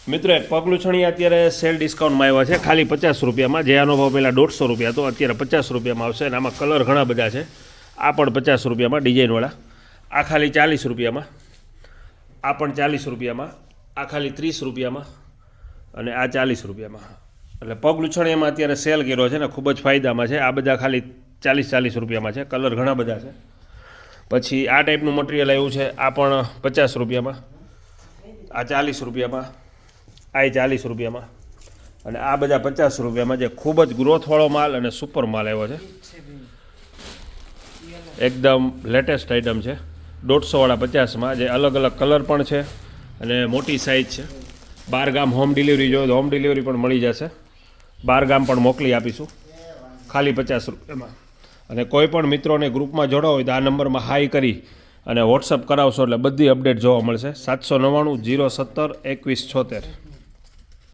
મિત્રો પગલુંછણી અત્યારે સેલ ડિસ્કાઉન્ટમાં આવ્યા છે ખાલી 50 રૂપિયામાં. જે આનો ભાવ પહેલાં 150 રૂપિયા હતો, અત્યારે 50 રૂપિયામાં આવશે. અને આમાં કલર ઘણા બધા છે. આ પણ 50 રૂપિયામાં ડિઝાઇનવાળા. આ ખાલી 40 રૂપિયામાં. આ પણ 40 રૂપિયામાં. આ ખાલી 30 રૂપિયામાં. અને આ 40 રૂપિયામાં. એટલે પગલુંછણી એમાં અત્યારે સેલ કર્યો છે ને ખૂબ જ ફાયદામાં છે. આ બધા ખાલી 40 રૂપિયામાં છે. કલર ઘણા બધા છે. પછી આ ટાઈપનું મટીરિયલ આવ્યું છે. આ પણ 50 રૂપિયામાં. આ 40 રૂપિયામાં. આ 40 રૂપિયામાં. અને આ બધા 50 રૂપિયામાં, જે ખૂબ જ ગ્રોથવાળો માલ અને સુપર માલ આવ્યો છે. એકદમ લેટેસ્ટ આઇટમ છે. 150વાળા 50માં, જે અલગ અલગ કલર પણ છે અને મોટી સાઇઝ છે. 12 ગામ હોમ ડિલિવરી જોઈએ તો હોમ ડિલિવરી પણ મળી જશે. 12 ગામ પણ મોકલી આપીશું ખાલી 50 રૂપિયામાં. અને કોઈ પણ મિત્રોને ગ્રુપમાં જોડો હોય તો આ નંબરમાં હાઈ કરી અને વોટ્સઅપ કરાવશો એટલે બધી અપડેટ જોવા મળશે. 799 017 2176.